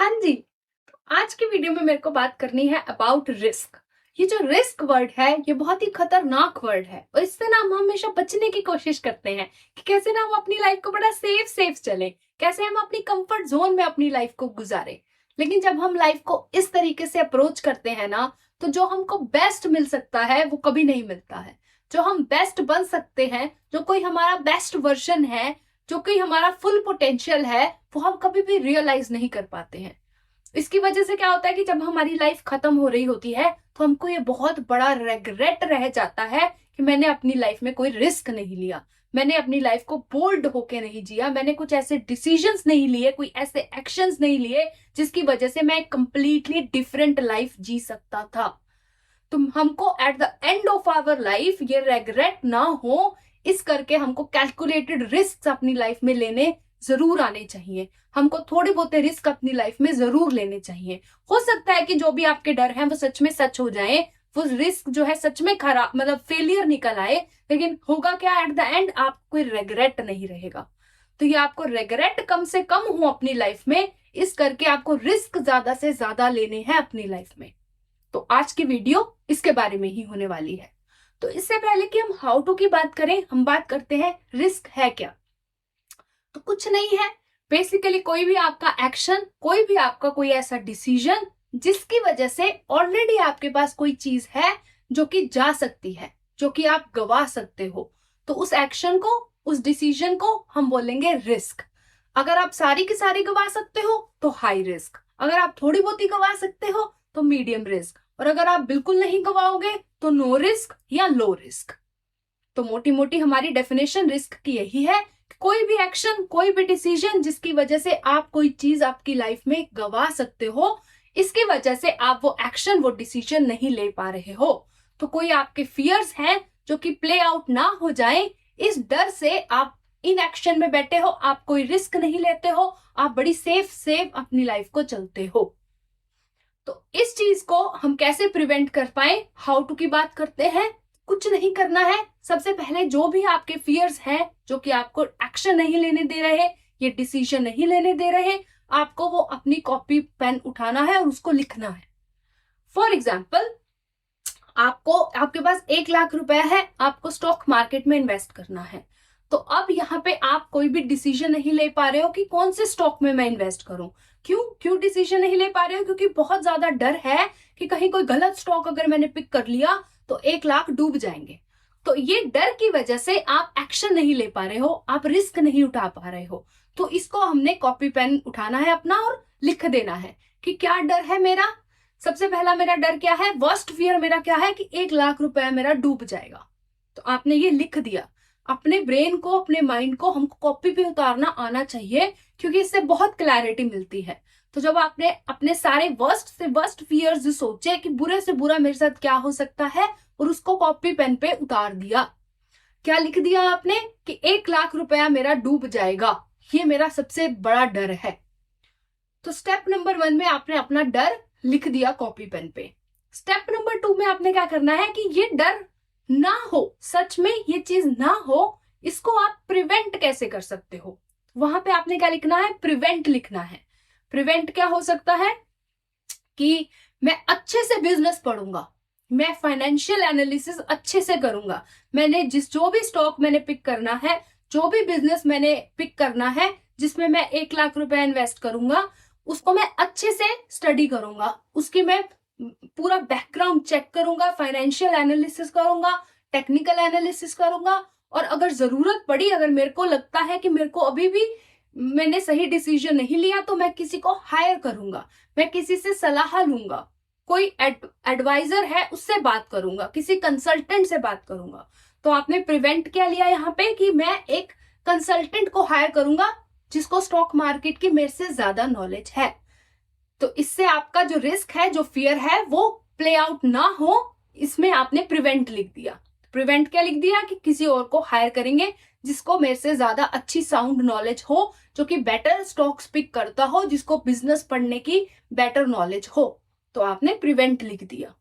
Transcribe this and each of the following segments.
हाँ जी, तो आज की वीडियो में मेरे को बात करनी है अबाउट रिस्क। ये जो रिस्क वर्ड है ये बहुत ही खतरनाक वर्ड है और इससे ना हम हमेशा बचने की कोशिश करते हैं कि कैसे ना हम अपनी लाइफ को बड़ा सेफ चले, कैसे हम अपनी कंफर्ट जोन में अपनी लाइफ को गुजारे। लेकिन जब हम लाइफ को इस तरीके से अप्रोच करते हैं ना, तो जो हमको बेस्ट मिल सकता है वो कभी नहीं मिलता है। जो हम बेस्ट बन सकते हैं, जो कोई हमारा बेस्ट वर्जन है, जो कोई हमारा फुल पोटेंशियल है, वो हम कभी भी रियलाइज नहीं कर पाते हैं। इसकी वजह से क्या होता है कि जब हमारी लाइफ खत्म हो रही होती है तो हमको ये बहुत बड़ा रेग्रेट रह जाता है कि मैंने अपनी लाइफ में कोई रिस्क नहीं लिया, मैंने अपनी लाइफ को बोल्ड होके नहीं जिया, मैंने कुछ ऐसे डिसीजंस नहीं लिए, कोई ऐसे एक्शंस नहीं लिए जिसकी वजह से मैं कंप्लीटली डिफरेंट लाइफ जी सकता था। तो हमको at the end of our life ये रेग्रेट ना हो, इस करके हमको कैलकुलेटेड रिस्क अपनी लाइफ में लेने जरूर आने चाहिए। हमको थोड़े बहुत रिस्क अपनी लाइफ में जरूर लेने चाहिए। हो सकता है कि जो भी आपके डर हैं वो सच में सच हो जाए, वो रिस्क जो है सच में खराब मतलब फेलियर निकल आए, लेकिन होगा क्या, एट द एंड आपको कोई रेग्रेट नहीं रहेगा। तो ये आपको रेग्रेट कम से कम हो अपनी लाइफ में, इस करके आपको रिस्क ज्यादा से ज्यादा लेने हैं अपनी लाइफ में। तो आज की वीडियो इसके बारे में ही होने वाली है। तो इससे पहले कि हम हाउ टू की बात करें, हम बात करते हैं रिस्क है क्या। तो कुछ नहीं है, बेसिकली कोई भी आपका एक्शन, कोई भी आपका कोई ऐसा डिसीजन जिसकी वजह से ऑलरेडी आपके पास कोई चीज है जो कि जा सकती है, जो कि आप गवा सकते हो, तो उस एक्शन को, उस डिसीजन को हम बोलेंगे रिस्क। अगर आप सारी की सारी गवा सकते हो तो हाई रिस्क, अगर आप थोड़ी बहुत ही गवा सकते हो तो मीडियम रिस्क, और अगर आप बिल्कुल नहीं गवाओगे तो नो रिस्क या लो रिस्क। तो मोटी मोटी हमारी डेफिनेशन रिस्क की यही है, कोई भी एक्शन, कोई भी डिसीजन जिसकी वजह से आप कोई चीज आपकी लाइफ में गवा सकते हो, इसकी वजह से आप वो एक्शन, वो डिसीजन नहीं ले पा रहे हो। तो कोई आपके फियर्स हैं जो कि प्ले आउट ना हो जाए, इस डर से आप इन एक्शन में बैठे हो, आप कोई रिस्क नहीं लेते हो, आप बड़ी सेफ अपनी लाइफ को चलते हो। तो इस चीज को हम कैसे प्रिवेंट कर पाए, हाउ टू की बात करते हैं। कुछ नहीं करना है, सबसे पहले जो भी आपके फियर्स हैं जो कि आपको एक्शन नहीं लेने दे रहे, ये डिसीजन नहीं लेने दे रहे, आपको वो अपनी कॉपी पेन उठाना है और उसको लिखना है। फॉर एग्जाम्पल, आपको, आपके पास 1 लाख रुपया है, आपको स्टॉक मार्केट में इन्वेस्ट करना है। तो अब यहाँ पे आप कोई भी डिसीजन नहीं ले पा रहे हो कि कौन से स्टॉक में मैं इन्वेस्ट करूं। क्यों डिसीजन नहीं ले पा रहे हो? क्योंकि बहुत ज्यादा डर है कि कहीं कोई गलत स्टॉक अगर मैंने पिक कर लिया तो 1 लाख डूब जाएंगे। तो ये डर की वजह से आप एक्शन नहीं ले पा रहे हो, आप रिस्क नहीं उठा पा रहे हो। तो इसको हमने कॉपी पेन उठाना है अपना और लिख देना है कि क्या डर है मेरा। सबसे पहला मेरा डर क्या है, वर्स्ट फियर मेरा क्या है कि 1 लाख रुपया मेरा डूब जाएगा। तो आपने ये लिख दिया। अपने ब्रेन को, अपने माइंड को हमको कॉपी पे उतारना आना चाहिए, क्योंकि इससे बहुत क्लैरिटी मिलती है। तो जब आपने अपने सारे वर्स्ट से वर्स्ट फियर्स सोचे कि बुरे से बुरा मेरे साथ क्या हो सकता है, और उसको कॉपी पेन पे उतार दिया, क्या लिख दिया आपने कि 1 लाख रुपया मेरा डूब जाएगा, ये मेरा सबसे बड़ा डर है। तो स्टेप नंबर 1 में आपने अपना डर लिख दिया कॉपी पेन पे। स्टेप नंबर 2 में आपने क्या करना है कि ये डर ना हो, सच में ये चीज ना हो, इसको आप प्रिवेंट कैसे कर सकते हो। वहां पे आपने क्या लिखना है, प्रिवेंट लिखना है। प्रिवेंट क्या हो सकता है कि मैं अच्छे से बिजनेस पढ़ूंगा, मैं फाइनेंशियल एनालिसिस अच्छे से करूंगा, मैंने जो भी स्टॉक मैंने पिक करना है, जो भी बिजनेस मैंने पिक करना है जिसमें मैं 1 लाख रुपया इन्वेस्ट करूंगा, उसको मैं अच्छे से स्टडी करूंगा, उसकी मैं पूरा बैकग्राउंड चेक करूंगा, फाइनेंशियल एनालिसिस करूंगा, टेक्निकल एनालिसिस करूंगा, और अगर जरूरत पड़ी, अगर मेरे को लगता है कि मेरे को अभी भी मैंने सही डिसीजन नहीं लिया, तो मैं किसी को हायर करूंगा, मैं किसी से सलाह लूंगा, कोई एडवाइजर है उससे बात करूंगा, किसी कंसल्टेंट से बात करूंगा। तो आपने प्रिवेंट क्या लिया यहाँ पे कि मैं एक कंसल्टेंट को हायर करूंगा जिसको स्टॉक मार्केट की मेरे से ज्यादा नॉलेज है। तो इससे आपका जो रिस्क है, जो फियर है, वो प्ले आउट ना हो, इसमें आपने प्रिवेंट लिख दिया। प्रिवेंट क्या लिख दिया कि किसी और को हायर करेंगे जिसको मेरे से ज्यादा अच्छी साउंड नॉलेज हो, जो कि बेटर स्टॉक्स पिक करता हो, जिसको बिजनेस पढ़ने की बेटर नॉलेज हो। तो आपने प्रिवेंट लिख दिया।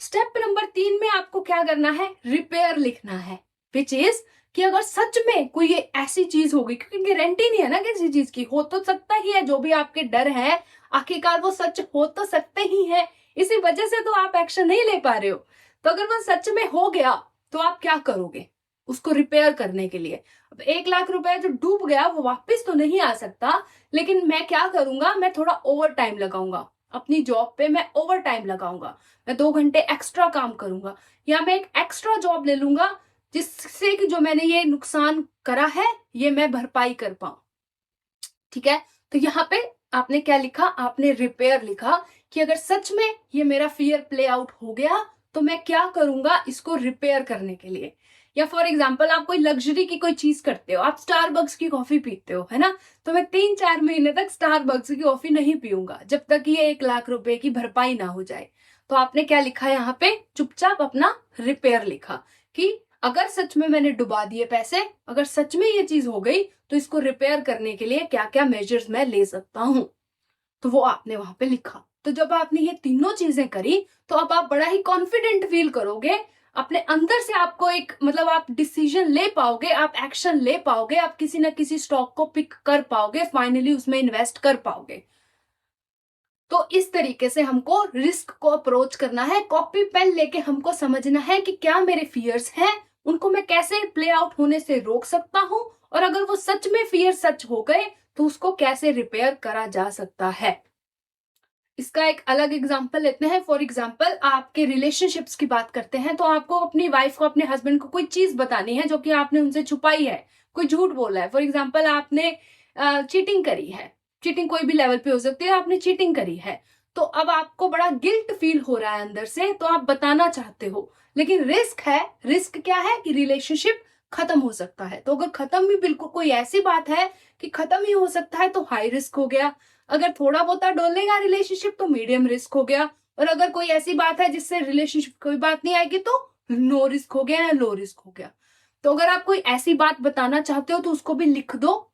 स्टेप नंबर 3 में आपको क्या करना है, रिपेयर लिखना है, विच इज कि अगर सच में कोई ये ऐसी चीज होगी, क्योंकि गारंटी नहीं है ना किसी चीज की, हो तो सकता ही है, जो भी आपके डर है आखिरकार वो सच हो तो सकते ही है, इसी वजह से तो आप एक्शन नहीं ले पा रहे हो। तो अगर वो सच में हो गया तो आप क्या करोगे उसको रिपेयर करने के लिए? अब 1 लाख रुपए जो डूब गया वो वापस तो नहीं आ सकता, लेकिन मैं क्या करूंगा, मैं थोड़ा ओवर टाइम लगाऊंगा अपनी जॉब पे, मैं ओवर टाइम लगाऊंगा, मैं 2 घंटे एक्स्ट्रा काम करूंगा, या मैं एक एक्स्ट्रा जॉब ले लूंगा जिससे कि जो मैंने ये नुकसान करा है ये मैं भरपाई कर पाऊं। ठीक है, तो यहाँ पे आपने क्या लिखा, आपने रिपेयर लिखा कि अगर सच में ये मेरा फियर प्ले आउट हो गया तो मैं क्या करूंगा इसको रिपेयर करने के लिए। या फॉर एग्जाम्पल आप कोई लग्जरी की कोई चीज करते हो, आप स्टारबक्स की कॉफी पीते हो, है ना, तो मैं 3-4 महीने तक स्टारबक्स की कॉफी नहीं पीऊंगा जब तक ये 1 लाख रुपए की भरपाई ना हो जाए। तो आपने क्या लिखा यहाँ पे, चुपचाप अपना रिपेयर लिखा कि अगर सच में मैंने डुबा दिए पैसे, अगर सच में ये चीज हो गई तो इसको रिपेयर करने के लिए क्या क्या मेजर्स मैं ले सकता हूं, तो वो आपने वहां पे लिखा। तो जब आपने ये तीनों चीजें करी तो अब आप बड़ा ही कॉन्फिडेंट फील करोगे अपने अंदर से, आपको एक मतलब आप डिसीजन ले पाओगे, आप एक्शन ले पाओगे, आप किसी ना किसी स्टॉक को पिक कर पाओगे, फाइनली उसमें इन्वेस्ट कर पाओगे। तो इस तरीके से हमको रिस्क को अप्रोच करना है, कॉपी पेन लेके हमको समझना है कि क्या मेरे फियर्स हैं, उनको मैं कैसे प्ले आउट होने से रोक सकता हूं, और अगर वो सच में फियर सच हो गए तो उसको कैसे रिपेयर करा जा सकता है। इसका एक अलग एग्जांपल लेते हैं। फॉर एग्जांपल आपके रिलेशनशिप्स की बात करते हैं, तो आपको अपनी वाइफ को, अपने हस्बैंड को कोई चीज बतानी है जो कि आपने उनसे छुपाई है, कोई झूठ बोला है। फॉर एग्जांपल आपने चीटिंग करी है, चीटिंग कोई भी लेवल पे हो सकती है, आपने चीटिंग करी है, तो अब आपको बड़ा गिल्ट फील हो रहा है अंदर से, तो आप बताना चाहते हो, लेकिन रिस्क है। रिस्क क्या है कि रिलेशनशिप खत्म हो सकता है। तो अगर खत्म भी बिल्कुल कोई ऐसी बात है कि खत्म ही हो सकता है तो हाई रिस्क हो गया, अगर थोड़ा बहुत डोलेगा रिलेशनशिप तो मीडियम रिस्क हो गया, और अगर कोई ऐसी बात है जिससे रिलेशनशिप कोई बात नहीं आएगी तो नो रिस्क हो गया या लो रिस्क हो गया। तो अगर आप कोई ऐसी बात बताना चाहते हो तो उसको भी लिख दो।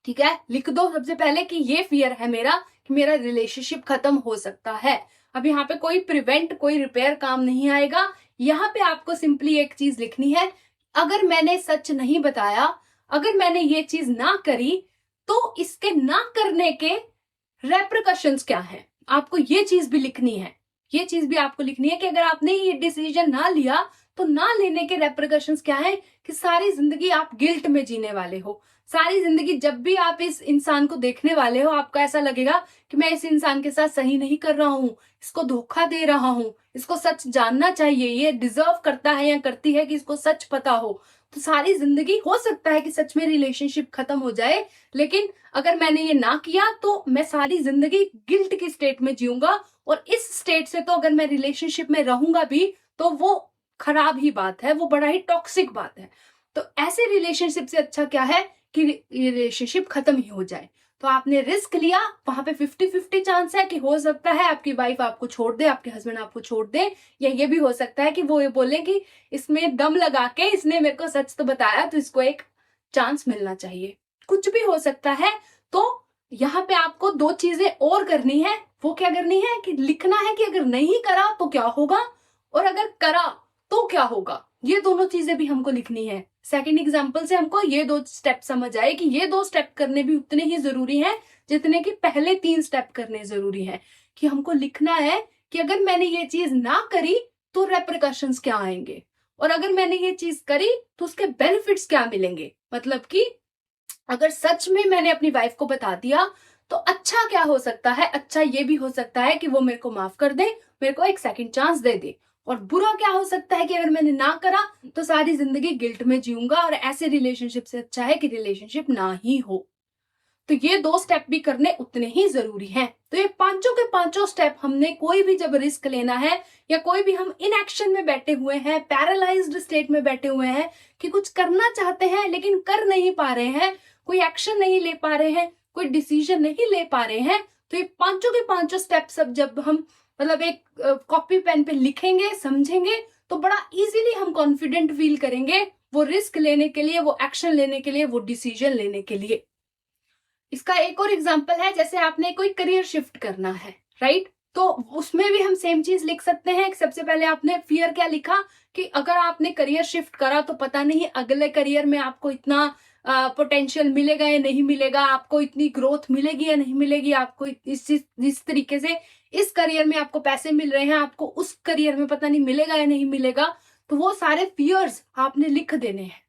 ठीक है, लिख दो सबसे पहले कि ये फियर है मेरा कि मेरा रिलेशनशिप खत्म हो सकता है। अब यहाँ पे कोई प्रिवेंट, कोई रिपेयर काम नहीं आएगा। यहाँ पे आपको सिंपली एक चीज लिखनी है, अगर मैंने सच नहीं बताया, अगर मैंने ये चीज ना करी, तो इसके ना करने के रेप्रकशंस क्या है, आपको ये चीज भी लिखनी है। ये चीज भी आपको लिखनी है कि अगर आपने ये डिसीजन ना लिया तो ना लेने के रेप्रकशंस क्या है, कि सारी जिंदगी आप गिल्ट में जीने वाले हो। सारी जिंदगी जब भी आप इस इंसान को देखने वाले हो आपको ऐसा लगेगा कि मैं इस इंसान के साथ सही नहीं कर रहा हूं, इसको धोखा दे रहा हूं, इसको सच जानना चाहिए, ये डिजर्व करता है या करती है कि इसको सच पता हो। तो सारी जिंदगी हो सकता है कि सच में रिलेशनशिप खत्म हो जाए, लेकिन अगर मैंने ये ना किया तो मैं सारी जिंदगी गिल्ट की स्टेट में जीऊंगा, और इस स्टेट से तो अगर मैं रिलेशनशिप में रहूंगा भी तो वो खराब ही बात है, वो बड़ा ही टॉक्सिक बात है। तो ऐसे रिलेशनशिप से अच्छा क्या है कि रिलेशनशिप खत्म ही हो जाए। तो आपने रिस्क लिया, वहां पे 50-50 चांस है कि हो सकता है आपकी वाइफ आपको छोड़ दे, आपके हस्बैंड आपको छोड़ दे, या ये भी हो सकता है कि वो ये बोले कि इसमें दम लगा के इसने मेरे को सच तो बताया तो इसको एक चांस मिलना चाहिए, कुछ भी हो सकता है। तो यहाँ पे आपको 2 चीजें और करनी है। वो क्या करनी है कि लिखना है कि अगर नहीं करा तो क्या होगा, और अगर करा तो क्या होगा, ये दोनों चीजें भी हमको लिखनी है। सेकंड एग्जांपल से हमको ये 2 स्टेप समझ आए कि ये 2 स्टेप करने भी उतने ही जरूरी हैं जितने कि पहले 3 स्टेप करने जरूरी है। कि हमको लिखना है कि अगर मैंने ये चीज ना करी तो रेपरकशंस क्या आएंगे, और अगर मैंने ये चीज करी तो उसके बेनिफिट्स क्या मिलेंगे। मतलब कि अगर सच में मैंने अपनी वाइफ को बता दिया तो अच्छा क्या हो सकता है, अच्छा ये भी हो सकता है कि वो मेरे को माफ कर दे, मेरे को एक सेकंड चांस दे दे। और बुरा क्या हो सकता है कि अगर मैंने ना करा तो सारी जिंदगी गिल्ट में जीऊंगा, और ऐसे रिलेशनशिप से अच्छा है कि रिलेशनशिप ना ही हो। तो ये 2 स्टेप भी करने उतने ही जरूरी हैं। तो ये पांचों के पांचों स्टेप हमने कोई भी जब रिस्क लेना है, या कोई भी हम इन एक्शन में बैठे हुए हैं, पैरालाइज्ड स्टेट में बैठे हुए हैं कि कुछ करना चाहते हैं लेकिन कर नहीं पा रहे हैं, कोई एक्शन नहीं ले पा रहे हैं, कोई डिसीजन नहीं ले पा रहे हैं, तो ये पांचों के पांचों स्टेप सब जब हम मतलब एक कॉपी पेन पे लिखेंगे, समझेंगे, तो बड़ा इजीली हम कॉन्फिडेंट फील करेंगे वो रिस्क लेने के लिए, वो एक्शन लेने के लिए, वो डिसीजन लेने के लिए। इसका एक और एग्जांपल है, जैसे आपने कोई करियर शिफ्ट करना है, राइट? तो उसमें भी हम सेम चीज लिख सकते हैं। सबसे पहले आपने फियर क्या लिखा कि अगर आपने करियर शिफ्ट करा तो पता नहीं अगले करियर में आपको इतना पोटेंशियल मिलेगा या नहीं मिलेगा, आपको इतनी ग्रोथ मिलेगी या नहीं मिलेगी, आपको इस तरीके से इस करियर में आपको पैसे मिल रहे हैं, आपको उस करियर में पता नहीं मिलेगा या नहीं मिलेगा। तो वो सारे फियर्स आपने लिख देने हैं।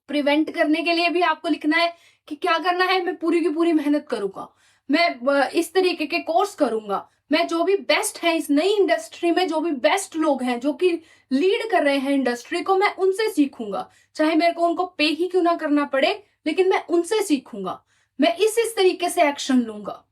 प्रिवेंट करने के लिए भी आपको लिखना है कि क्या करना है, मैं पूरी की पूरी मेहनत करूंगा, मैं इस तरीके के कोर्स करूंगा, मैं जो भी बेस्ट है इस नई इंडस्ट्री में, जो भी बेस्ट लोग हैं जो कि लीड कर रहे हैं इंडस्ट्री को, मैं उनसे सीखूंगा, चाहे मेरे को उनको पे ही क्यों ना करना पड़े, लेकिन मैं उनसे सीखूंगा, मैं इस तरीके से एक्शन लूंगा,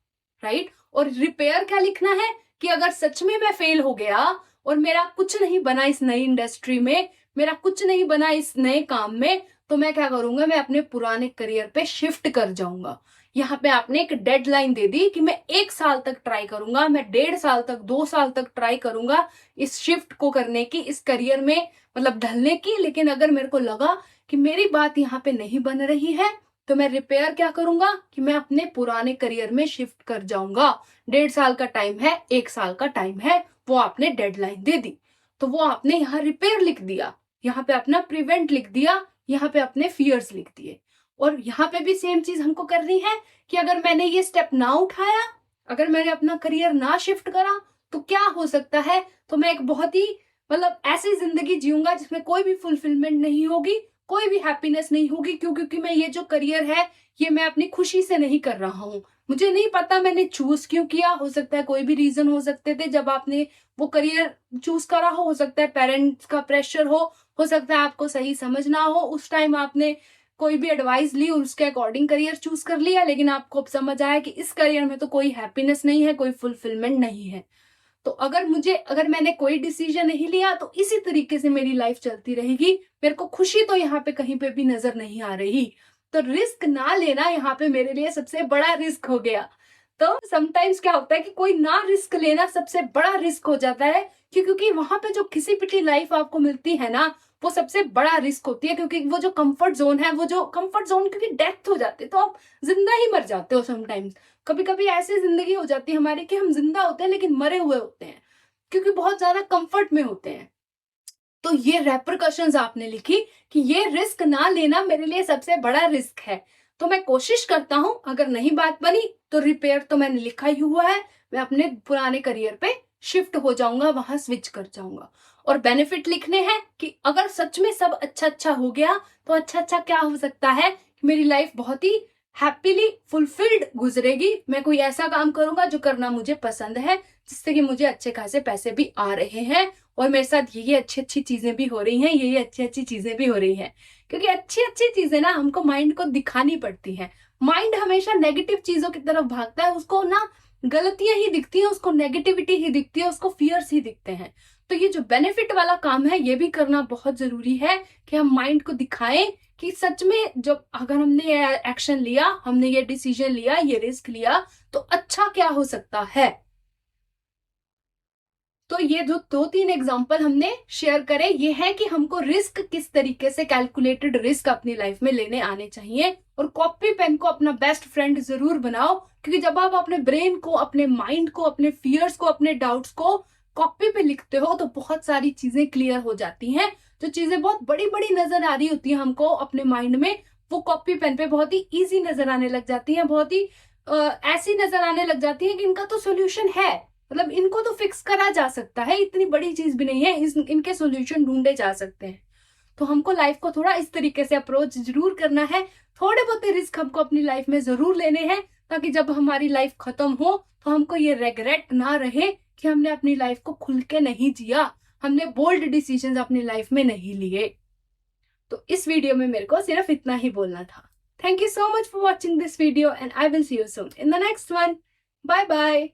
राइट। और रिपेयर क्या लिखना है कि अगर सच में मैं फेल हो गया और मेरा कुछ नहीं बना इस नई इंडस्ट्री में, मेरा कुछ नहीं बना इस नए काम में, तो मैं क्या करूंगा, मैं अपने पुराने करियर पे शिफ्ट कर जाऊंगा। यहाँ पे आपने एक डेडलाइन दे दी कि मैं 1 साल तक ट्राई करूंगा, मैं 1.5 साल तक 2 साल तक ट्राई करूंगा इस शिफ्ट को करने की, इस करियर में मतलब ढलने की। लेकिन अगर मेरे को लगा कि मेरी बात यहाँ पे नहीं बन रही है तो मैं रिपेयर क्या करूंगा कि मैं अपने पुराने करियर में शिफ्ट कर जाऊंगा। 1.5 साल का टाइम है, 1 साल का टाइम है, वो आपने डेडलाइन दे दी, तो वो आपने यहाँ रिपेयर लिख दिया, यहाँ पे अपना प्रिवेंट लिख दिया, यहाँ पे अपने फियर्स लिख दिए। और यहाँ पे भी सेम चीज हमको करनी है कि अगर मैंने ये स्टेप ना उठाया, अगर मैंने अपना करियर ना शिफ्ट करा तो क्या हो सकता है, तो मैं एक बहुत ही मतलब ऐसी जिंदगी जीऊंगा जिसमें कोई भी फुलफिलमेंट नहीं होगी, कोई भी हैप्पीनेस नहीं होगी। क्यों? क्योंकि मैं ये जो करियर है ये मैं अपनी खुशी से नहीं कर रहा हूँ, मुझे नहीं पता मैंने चूज क्यों किया, हो सकता है कोई भी रीजन हो सकते थे जब आपने वो करियर चूज करा हो सकता है पेरेंट्स का प्रेशर हो सकता है आपको सही समझ ना हो, उस टाइम आपने कोई भी एडवाइस ली और उसके अकॉर्डिंग करियर चूज कर लिया, लेकिन आपको अब समझ आया कि इस करियर में तो कोई हैप्पीनेस नहीं है, कोई फुलफिलमेंट नहीं है। तो अगर मैंने कोई डिसीजन नहीं लिया तो इसी तरीके से मेरी लाइफ चलती रहेगी, मेरे को खुशी तो यहाँ पे कहीं पे भी नजर नहीं आ रही। तो रिस्क ना लेना यहाँ पे मेरे लिए सबसे बड़ा रिस्क हो गया। तो समटाइम्स क्या होता है कि कोई ना रिस्क लेना सबसे बड़ा रिस्क हो जाता है, क्योंकि वहां पे जो घिसी पिटी लाइफ आपको मिलती है ना, वो सबसे बड़ा रिस्क होती है। क्योंकि वो जो कंफर्ट जोन है, वो जो कंफर्ट जोन क्योंकि डेथ हो जाती है तो आप जिंदा ही मर जाते हो। समटाइम्स कभी कभी ऐसी जिंदगी हो जाती है हमारी कि हम जिंदा होते हैं लेकिन मरे हुए होते हैं, क्योंकि बहुत ज्यादा कंफर्ट में होते हैं। तो ये रेपरकशंस आपने लिखी कि ये रिस्क ना लेना मेरे लिए सबसे बड़ा रिस्क है। तो मैं कोशिश करता हूं, अगर नहीं बात बनी तो रिपेयर तो मैंने लिखा ही हुआ है, मैं अपने पुराने करियर पे शिफ्ट हो जाऊंगा, वहां स्विच कर जाऊंगा। और बेनिफिट लिखने हैं कि अगर सच में सब अच्छा अच्छा हो गया तो अच्छा अच्छा क्या हो सकता है कि मेरी लाइफ बहुत ही हैप्पीली फुलफिल्ड गुजरेगी। मैं कोई ऐसा काम करूंगा जो करना मुझे पसंद है, जिससे कि मुझे अच्छे खासे पैसे भी आ रहे हैं और मेरे साथ ये अच्छी अच्छी चीजें भी हो रही हैं, ये अच्छी अच्छी चीजें भी हो रही हैं। क्योंकि अच्छी अच्छी चीजें ना हमको माइंड को दिखानी पड़ती हैं। माइंड हमेशा नेगेटिव चीजों की तरफ भागता है, उसको ना गलतियां ही दिखती है, उसको नेगेटिविटी ही दिखती है, उसको फियर्स ही दिखते हैं। तो ये जो बेनिफिट वाला काम है ये भी करना बहुत जरूरी है कि हम माइंड को दिखाएं कि सच में जब अगर हमने ये एक्शन लिया, हमने ये डिसीजन लिया, ये रिस्क लिया, तो अच्छा क्या हो सकता है। तो ये जो 2-3 एग्जांपल हमने शेयर करे, ये है कि हमको रिस्क किस तरीके से कैलकुलेटेड रिस्क अपनी लाइफ में लेने आने चाहिए। और कॉपी पेन को अपना बेस्ट फ्रेंड जरूर बनाओ, क्योंकि जब आप अपने ब्रेन को, अपने माइंड को, अपने फियर्स को, अपने डाउट्स को कॉपी पे लिखते हो तो बहुत सारी चीजें क्लियर हो जाती हैं। जो चीजें बहुत बड़ी बड़ी नजर आ रही होती है हमको अपने माइंड में, वो कॉपी पेन पे बहुत ही ईजी नजर आने लग जाती है, बहुत ही ऐसी नजर आने लग जाती है कि इनका तो सोल्यूशन है, मतलब इनको तो फिक्स करा जा सकता है, इतनी बड़ी चीज भी नहीं है, इनके सॉल्यूशन ढूंढे जा सकते हैं। तो हमको लाइफ को थोड़ा इस तरीके से अप्रोच जरूर करना है, थोड़े बहुत रिस्क हमको अपनी लाइफ में जरूर लेने हैं, ताकि जब हमारी लाइफ खत्म हो तो हमको ये रेग्रेट ना रहे कि हमने अपनी लाइफ को खुल के नहीं जिया, हमने बोल्ड डिसीजंस अपनी लाइफ में नहीं लिए। तो इस वीडियो में मेरे को सिर्फ इतना ही बोलना था। Thank you so much for watching this video and I will see you soon in the next one. Bye bye.